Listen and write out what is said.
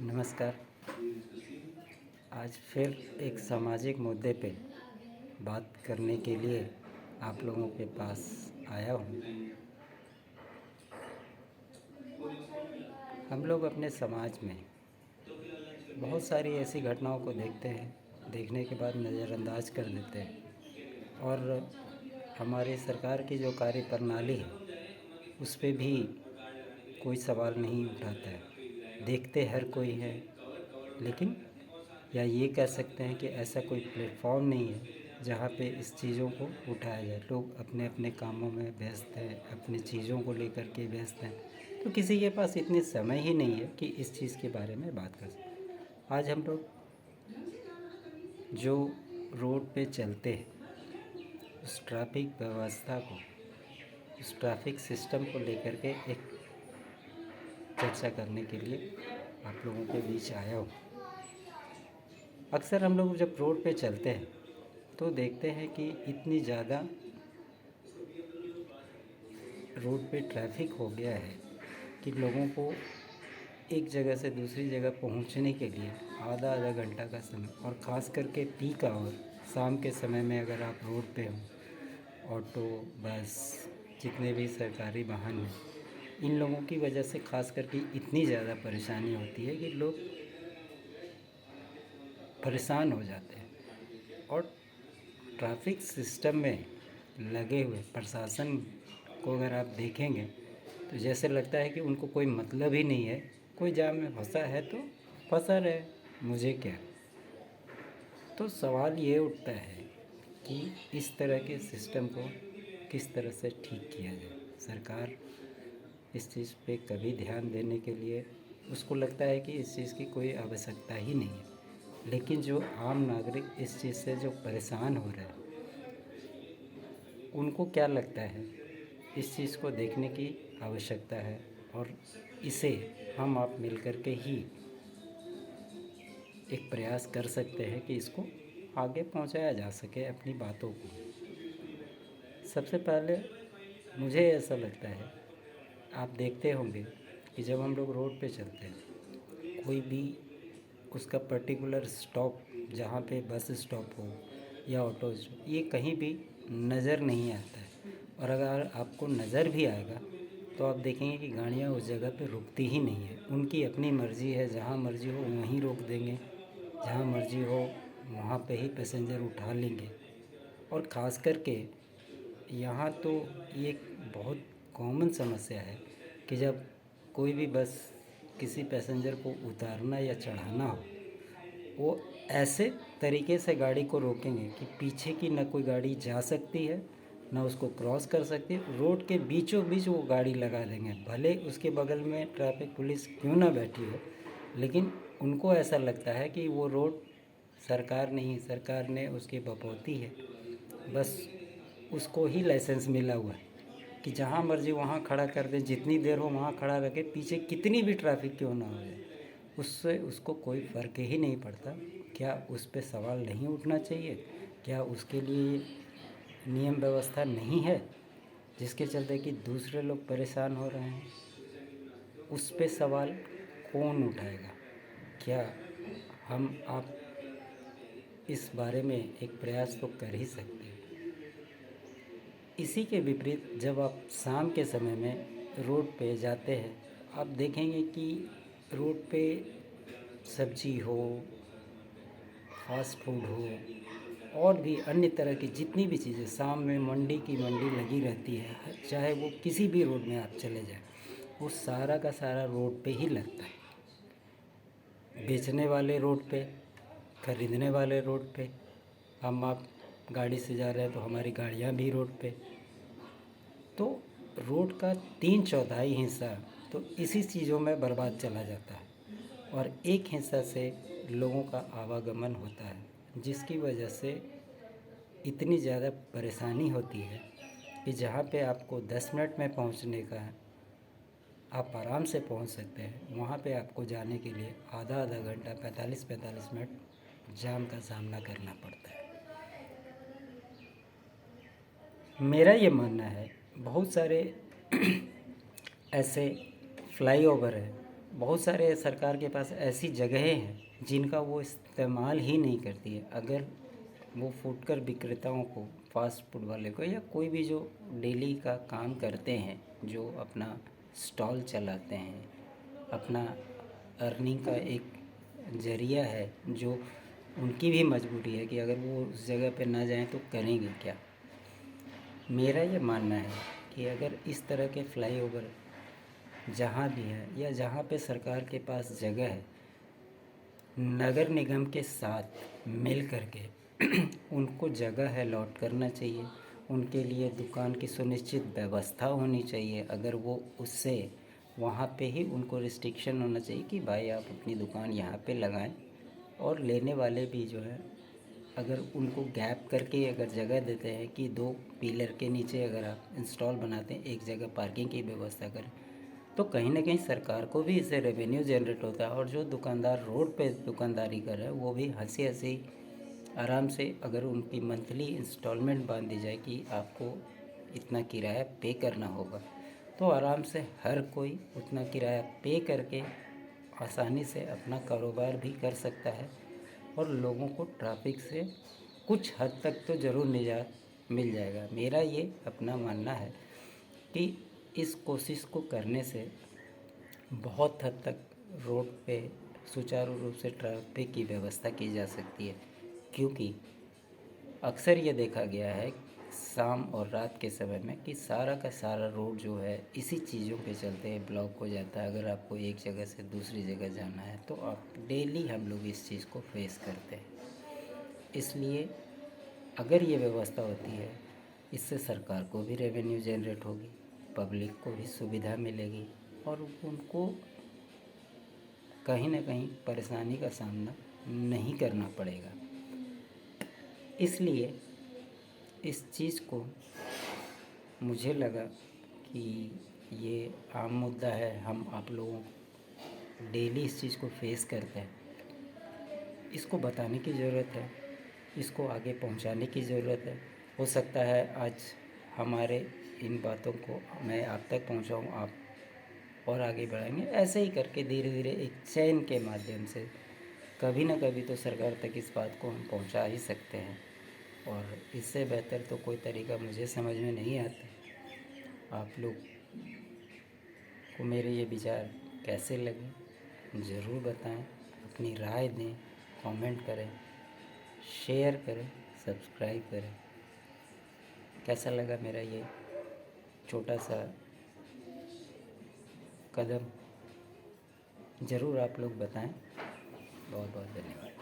नमस्कार। आज फिर एक सामाजिक मुद्दे पे बात करने के लिए आप लोगों के पास आया हूँ। हम लोग अपने समाज में बहुत सारी ऐसी घटनाओं को देखते हैं, देखने के बाद नज़रअंदाज कर देते हैं और हमारी सरकार की जो कार्य प्रणाली है उस पे भी कोई सवाल नहीं उठाता है। देखते हर कोई है, लेकिन या ये कह सकते हैं कि ऐसा कोई प्लेटफॉर्म नहीं है जहाँ पे इस चीज़ों को उठाया जाए। लोग अपने अपने कामों में व्यस्त हैं, अपनी चीज़ों को लेकर के व्यस्त हैं, तो किसी के पास इतनी समय ही नहीं है कि इस चीज़ के बारे में बात कर सकें। आज हम लोग जो रोड पे चलते हैं, उस ट्रैफिक व्यवस्था को, उस ट्रैफिक सिस्टम को लेकर के एक चर्चा करने के लिए आप लोगों के बीच आया हूँ। अक्सर हम लोग जब रोड पे चलते हैं तो देखते हैं कि इतनी ज़्यादा रोड पे ट्रैफिक हो गया है कि लोगों को एक जगह से दूसरी जगह पहुंचने के लिए आधा आधा घंटा का समय, और ख़ास करके पीक आवर शाम के समय में अगर आप रोड पे हो, ऑटो, बस, जितने भी सरकारी वाहन हैं, इन लोगों की वजह से ख़ास करके इतनी ज़्यादा परेशानी होती है कि लोग परेशान हो जाते हैं। और ट्रैफिक सिस्टम में लगे हुए प्रशासन को अगर आप देखेंगे तो जैसे लगता है कि उनको कोई मतलब ही नहीं है। कोई जाम में फंसा है तो फंसा रहे, मुझे क्या। तो सवाल ये उठता है कि इस तरह के सिस्टम को किस तरह से ठीक किया जाए। सरकार इस चीज़ पे कभी ध्यान देने के लिए उसको लगता है कि इस चीज़ की कोई आवश्यकता ही नहीं है, लेकिन जो आम नागरिक इस चीज़ से जो परेशान हो रहे हैं, उनको क्या लगता है इस चीज़ को देखने की आवश्यकता है, और इसे हम आप मिलकर के ही एक प्रयास कर सकते हैं कि इसको आगे पहुंचाया जा सके अपनी बातों को। सबसे पहले मुझे ऐसा लगता है, आप देखते होंगे कि जब हम लोग रोड पे चलते हैं, कोई भी उसका पर्टिकुलर स्टॉप, जहाँ पे बस स्टॉप हो या ऑटो स्टॉप, ये कहीं भी नज़र नहीं आता है। और अगर आपको नज़र भी आएगा तो आप देखेंगे कि गाड़ियाँ उस जगह पे रुकती ही नहीं है। उनकी अपनी मर्ज़ी है, जहाँ मर्ज़ी हो वहीं रोक देंगे, जहाँ मर्ज़ी हो वहाँ पे ही पैसेंजर उठा लेंगे। और ख़ास करके यहाँ तो ये एक बहुत कॉमन समस्या है कि जब कोई भी बस किसी पैसेंजर को उतारना या चढ़ाना हो, वो ऐसे तरीके से गाड़ी को रोकेंगे कि पीछे की ना कोई गाड़ी जा सकती है, ना उसको क्रॉस कर सकती है। रोड के बीचों बीच वो गाड़ी लगा देंगे, भले उसके बगल में ट्रैफिक पुलिस क्यों ना बैठी हो, लेकिन उनको ऐसा लगता है कि वो रोड सरकार नहीं, सरकार ने उसकी बपौती है, बस उसको ही लाइसेंस मिला हुआ है कि जहाँ मर्जी वहाँ खड़ा कर दे, जितनी देर हो वहाँ खड़ा रखे, पीछे कितनी भी ट्रैफिक क्यों ना हो जाए, उससे उसको कोई फ़र्क ही नहीं पड़ता। क्या उस पर सवाल नहीं उठना चाहिए? क्या उसके लिए नियम व्यवस्था नहीं है जिसके चलते कि दूसरे लोग परेशान हो रहे हैं? उस पे सवाल कौन उठाएगा? क्या हम आप इस बारे में एक प्रयास तो कर ही सकते हैं। इसी के विपरीत जब आप शाम के समय में रोड पे जाते हैं, आप देखेंगे कि रोड पे सब्जी हो, फास्ट फूड हो, और भी अन्य तरह की जितनी भी चीज़ें, शाम में मंडी की मंडी लगी रहती है, चाहे वो किसी भी रोड में आप चले जाएं, वो सारा का सारा रोड पे ही लगता है। बेचने वाले रोड पे, खरीदने वाले रोड पे, हम आप गाड़ी से जा रहे हैं तो हमारी गाड़ियाँ भी रोड पे। तो रोड का 3/4 हिस्सा तो इसी चीज़ों में बर्बाद चला जाता है, और एक हिस्सा से लोगों का आवागमन होता है, जिसकी वजह से इतनी ज़्यादा परेशानी होती है कि जहाँ पे आपको 10 मिनट में पहुँचने का आप आराम से पहुँच सकते हैं, वहाँ पे आपको जाने के लिए आधा आधा घंटा, 45-45 मिनट जाम का सामना करना पड़ता है। मेरा ये मानना है, बहुत सारे ऐसे फ्लाईओवर है बहुत सारे सरकार के पास ऐसी जगहें हैं जिनका वो इस्तेमाल ही नहीं करती है। अगर वो फुटकर विक्रेताओं को, फास्ट फूड वाले को, या कोई भी जो डेली का काम करते हैं, जो अपना स्टॉल चलाते हैं, अपना अर्निंग का एक ज़रिया है, जो उनकी भी मजबूरी है कि अगर वो उस जगह पे ना जाएं तो करेंगे क्या। मेरा ये मानना है कि अगर इस तरह के फ्लाईओवर जहाँ भी है या जहाँ पे सरकार के पास जगह है, नगर निगम के साथ मिल करके उनको जगह अलॉट करना चाहिए। उनके लिए दुकान की सुनिश्चित व्यवस्था होनी चाहिए। अगर वो उससे वहाँ पे ही उनको रिस्ट्रिक्शन होना चाहिए कि भाई आप अपनी दुकान यहाँ पे लगाएं, और लेने वाले भी जो है अगर उनको गैप करके अगर जगह देते हैं कि 2 पिलर के नीचे अगर आप इंस्टॉल बनाते हैं, एक जगह पार्किंग की व्यवस्था करें, तो कहीं ना कहीं सरकार को भी इससे रेवेन्यू जनरेट होता है। और जो दुकानदार रोड पे दुकानदारी कर रहे हैं वो भी हंसी हंसी आराम से, अगर उनकी मंथली इंस्टॉलमेंट बांध दी जाए कि आपको इतना किराया पे करना होगा, तो आराम से हर कोई उतना किराया पे करके आसानी से अपना कारोबार भी कर सकता है। और लोगों को ट्रैफिक से कुछ हद तक तो ज़रूर निजात मिल जाएगा। मेरा ये अपना मानना है कि इस कोशिश को करने से बहुत हद तक रोड पे सुचारू रूप से ट्रैफिक की व्यवस्था की जा सकती है। क्योंकि अक्सर ये देखा गया है शाम और रात के समय में कि सारा का सारा रोड जो है इसी चीज़ों पे चलते ब्लॉक हो जाता है। अगर आपको एक जगह से दूसरी जगह जाना है तो आप डेली हम लोग इस चीज़ को फेस करते हैं। इसलिए अगर ये व्यवस्था होती है, इससे सरकार को भी रेवेन्यू जनरेट होगी, पब्लिक को भी सुविधा मिलेगी, और उनको कहीं ना कहीं परेशानी का सामना नहीं करना पड़ेगा। इसलिए इस चीज़ को मुझे लगा कि ये आम मुद्दा है, हम आप लोगों डेली इस चीज़ को फेस करते हैं, इसको बताने की ज़रूरत है, इसको आगे पहुंचाने की ज़रूरत है। हो सकता है आज हमारे इन बातों को मैं आप तक पहुंचाऊं, आप और आगे बढ़ाएंगे। ऐसे ही करके धीरे धीरे एक चैन के माध्यम से कभी ना कभी तो सरकार तक इस बात को हम पहुंचा ही सकते हैं। और इससे बेहतर तो कोई तरीका मुझे समझ में नहीं आता। आप लोग को मेरे ये विचार कैसे लगे ज़रूर बताएं, अपनी राय दें, कमेंट करें, शेयर करें, सब्सक्राइब करें। कैसा लगा मेरा ये छोटा सा कदम, ज़रूर आप लोग बताएं। बहुत बहुत धन्यवाद।